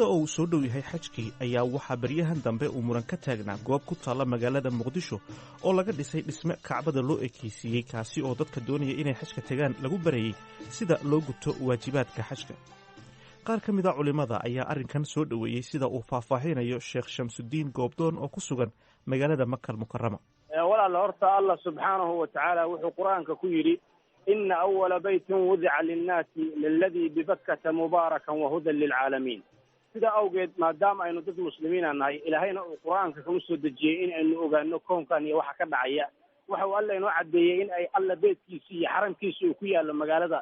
iyada oo uu soo dhow yahay xajkii ayaa waxaa baryahan dambe uu muran ka taagnaa goob ku taalla magaalada muqdisho oo laga dhisay dhisme kacbada loo ekaysiiyey kaasi oo dadka doonaya inay xajka tagaan lagu barayey sida loo guto waajibaadka xajka. qaar ka mid a culimmada ayaa arrinkan soo dhoweeyey sida uu faahfaahinayo sheekh shamsudiin goobdoon oo ku sugan magaalada makal mukarama. walaal horta allah subxaanahu watacaala wuxuu qur-aanka ku yidhi ina awala baytin wudica linnaasi liladii bibakkata mubaarakan wahudan lilcaalamiin. sidaa awgeed maadaama aynu dad muslimiina nahay ilaahayna uu qur-aanka kagu soo dejiyey in aynu ogaano koonkan iyo waxa ka dhacaya, waxa uu alla inoo caddeeyey in ay alla beedkiisi iyo xaramkiisi uu ku yaallo magaalada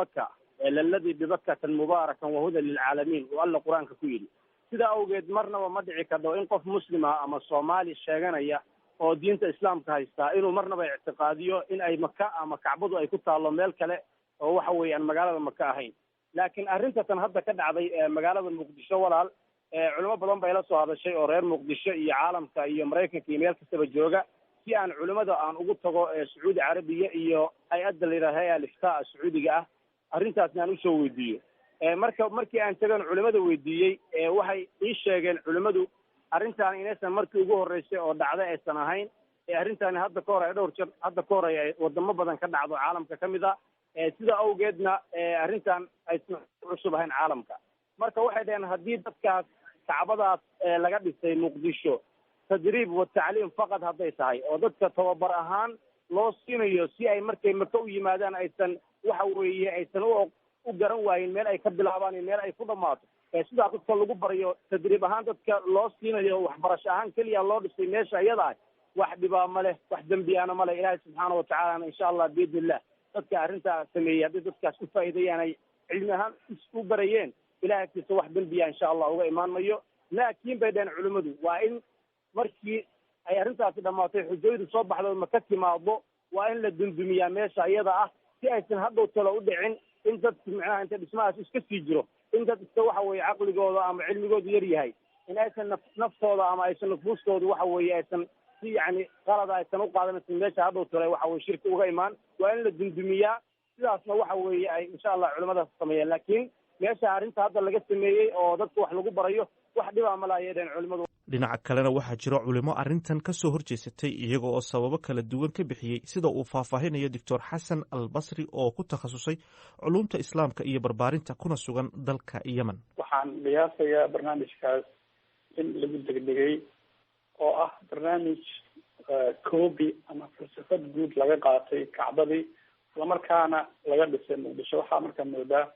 maka liladii bibakkatan mubaarakan wahudan lilcaalamiin uu alla qur-aanka ku yidhi. sidaa awgeed marnaba ma dhici kardo in qof muslima ama soomaali sheeganaya oo diinta islaamka haystaa inuu marnaba ictiqaadiyo in ay maka ama kacbadu ay ku taallo meel kale oo waxa weeye aan magaalada maka ahayn. laakiin arrintatan hadda ka dhacday magaalada muqdisho walaal culimo badan bay la soo hadashay oo reer muqdisho iyo caalamka iyo maraykanka iyo meel kastaba jooga si aan culimada aan ugu tago sacuudi carabiya iyo hay-adda la yidhaha hay-a aliftaa sacuudiga ah arrintaasna aan usoo weydiiyo. markii aan tagan culimada weydiiyey waxay ii sheegeen culimadu arrintaani inaysan markii ugu horreysay oo dhacday aysan ahayn arrintaani hadda ka hor ay dhowr jeer hadda ka hor ay wadamo badan ka dhacdo caalamka ka mid a sida awgeedna arrintan aysan cusub ahayn caalamka. marka waxay dhaheen haddii dadkaas kacbadaas laga dhisay muqdisho tadriib wa tacliim faqad hadday tahay oo dadka tababar ahaan loo siinayo si ay markay maka u yimaadaan aysan waxa weeye aysan u garan waayin meel ay ka bilaabaan iyo meel ay ku dhammaato sidaa dadka lagu barayo tadriib ahaan dadka loo siinayo waxbarasho ahaan keliya loo dhisay meesha iyada ah wax dhibaa ma leh wax dembiyaana ma leh. ilaahay subxaana watacaalana insha allah biidnillah dadka arrintaa sameeyey haddii dadkaas ku faa'iideeyaan ay cilmi ahaan u barayeen ilahay agtiisa wax dembiya insha allah uga imaan mayo. laakiin bay dhaheen culimmadu waa in markii ay arrintaasi dhammaatay xujooyadu soo baxdo maka timaado waa in la dundumiyaa meesha iyada ah si aysan hadhow talo u dhicin in dadku macnaha inta dhismahaas iska sii jiro in dad iska waxa weeye caqligooda ama cilmigoodu yar yahay in aysan naftooda ama aysan nufuustooda waxa weeye aysan si yacni qalada aysan u qaadanaysan meesha hadhow tale waxa weye shirki uga imaan waa in la dundumiyaa sidaasna waxa weeye ay insha allah culimadaas sameeyeen. laakiin meesha arrinta hadda laga sameeyey oo dadka wax lagu barayo wax dhibaa ma laayeen culimadu. dhinaca kalena waxaa jiro culimo arrintan ka soo horjeesatay iyaga oo sababo kala duwan ka bixiyey sida uu faahfaahinayo doctor xasan albasri oo ku takhasusay culumta islaamka iyo barbaarinta kuna sugan dalka yemen. waxaan qiyaasayaa barnaamijkaas in lagu degdegay oo ah barnaamij koobi ama falsafad guud laga qaatay kacbadii islamarkaana laga dhisay muqdisho. waxaa markaa moodaa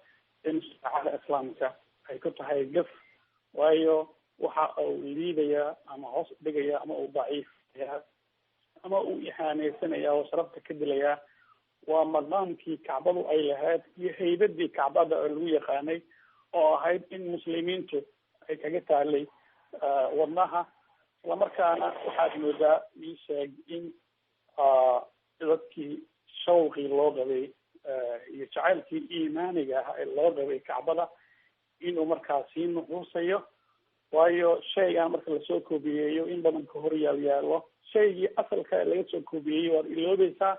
in shareecada islaamka ay ku tahay gaf, waayo waxa uu liidayaa ama hoos udhigayaa ama uu daciifayaa ama uu ihaaneysanaya oo sharafta ka dilayaa waa maqaamkii kacbadu ay lahayd iyo haybadii kacbada oo lagu yaqaanay oo ahayd in muslimiintu ay kaga taalay wadnaha. islamarkaana waxaad moodaa ii sheeg in dadkii shawqii loo qabay iyo jacaylkii iimaaniga ah ee loo qabay kacbada inuu markaa sii nuxuusayo, waayo shaygan marka lasoo koobiyeeyo in badan ka hor yaalo shaygii asalka laga soo koobiyeeyey waad iloobaysaa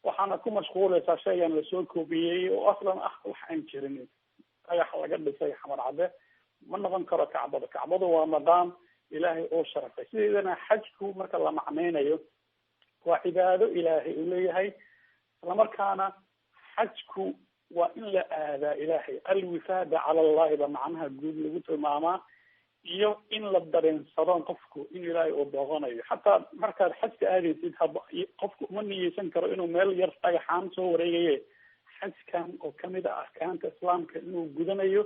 waxaana ku mashquulaysaa shaygan lasoo koobiyeeyey oo aslan ah wax aan jirin. dhagax laga dhisay xamar cadde ma noqon karo kacbada. kacbadu waa maqaam ilaahay oo sharafay. sideedana xajku marka la macnaynayo waa cibaado ilaahay uu leeyahay, islamarkaana xajku waa in la aadaa ilaahay. alwifaada cala allahi ba macnaha guud lagu tilmaamaa, iyo in la dareensado qofku in ilaahay uu booqanayo. xataa markaad xajka aadaysid qofku uma niyeysan karo inuu meel yar dhagaxaan soo wareegaye xajkan oo kamid ah arkaanta islaamka inuu gudanayo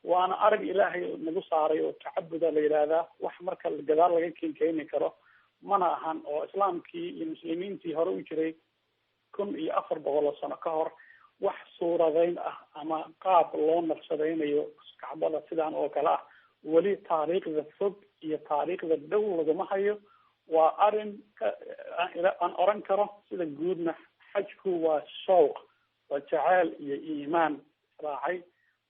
waana arag ilaahay nagu saaray oo tacabuda la yidhaahdaa. wax marka gadaal laga keeni karo mana ahan, oo islaamkii iyo muslimiintii hore u jiray 1400 sano ka hor wax suuradeyn ah ama qaab loo naqshadaynayo kacbada sidaan oo kale ah weli taariikhda fog iyo taariikhda dhow laguma hayo. waa arin aan oran karo sida guudna xajku waa shawq, waa jacayl iyo iimaan raacay.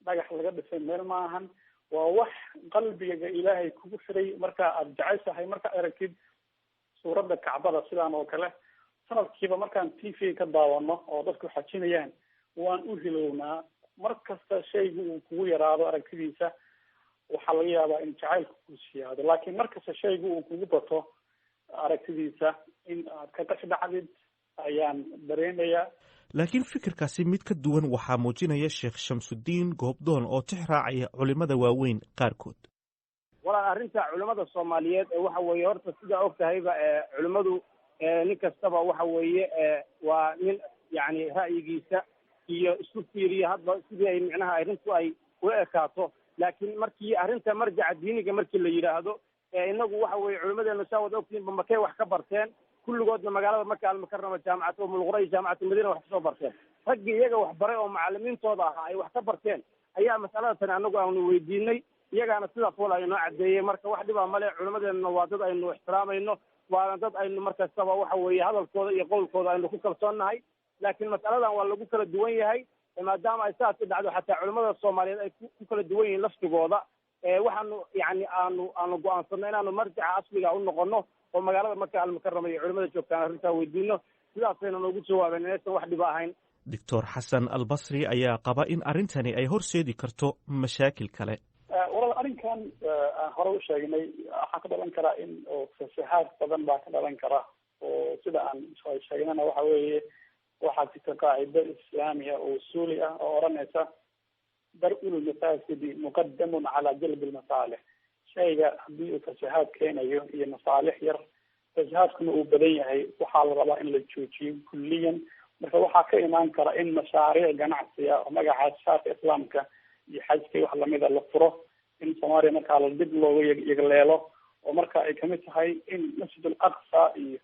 dhagax laga dhisay meel maahan, waa wax qalbiga ilaahay kugu xiray marka aad jeceshahay. marka aragtid suuradda kacbada sidaan oo kale sanadkiiba markaan TV ka daawano oo dadku xajinayaan waan u hilownaa. mar kasta shaygu uu kugu yaraado aragtidiisa waxaa laga yaabaa in jacaylka ku siyaado. laakiin markasta shaygu uu kugu bato aragtidiisa in aad ka qashdhacdid ayaan dareemayaa. laakiin fikirkaasi mid ka duwan waxaa muujinaya sheekh shamsudiin goobdoon oo tix raacaya culimada waaweyn qaarkood. walaal arrinta culimada soomaaliyeed waxa weeye horta sidaa og tahayba culimadu nin kastaba waxa weeye waa nin yani ra'yigiisa iyo isku fiiriya hadba sidii ay micnaha arrintu ay u ekaato. laakiin markii arrinta marjaca diiniga markii la yidhaahdo inagu waxa weeye culimadeena saa wada ogtihiin makay wax ka barteen, kulligoodna magaalada maka almukarama jaamacata umulqura iyo jaamacata madiina wax kasoo barteen. raggii iyaga wax baray oo macalimiintooda ahaa ay wax ka barteen ayaa mas'alada tani anagu aanu weydiinay, iyagaana sidaas wala inoo caddeeyey. marka wax dhibaa male, culimadeena waa dad aynu ixtiraamayno, waana dad aynu markastaba waxa weeye hadalkooda iyo qowlkooda aynu ku kalsoonnahay. laakiin mas'aladan waa lagu kala duwan yahay, maadaama ay saas u dhacdo xataa culimada soomaaliyeed ay ku kala duwan yihiin laftigooda. waxaanu yani aanu go-aansanno inaanu marjaca asliga u noqono oo magaalada maka almukarama iyo culimada joogtaan arrintaa weydiino. sidaasayna noogu jawaabeen inaysan wax dhiba ahayn. doctor xasan albasri ayaa qaba in arrintani ay horseedi karto mashaakil kale. walaal arrinkan aan hore u sheegnay waxaa ka dhalan karaa in oo fasahaad badan baa ka dhalan kara, oo sida aan sheegnana waxa weeye waxaa jirta qaacido islaamiya oo usuuli ah oo odhanaysa dar-ul mafaasidi muqadamun calaa jalbi lmasaalix. shayga haddii uu fasahaad keenayo iyo masaalix yar, fasahaadkuna uu badan yahay, waxaa la rabaa in la joojiyo kulliyan. marka waxaa ka imaan kara in mashaariic ganacsiga oo magaca shaarka islaamka iyo xajka wax lamida la furo, in soomaaliya markaa la dib looga yegleelo, oo marka ay kamid tahay in masjid al aqsa iyo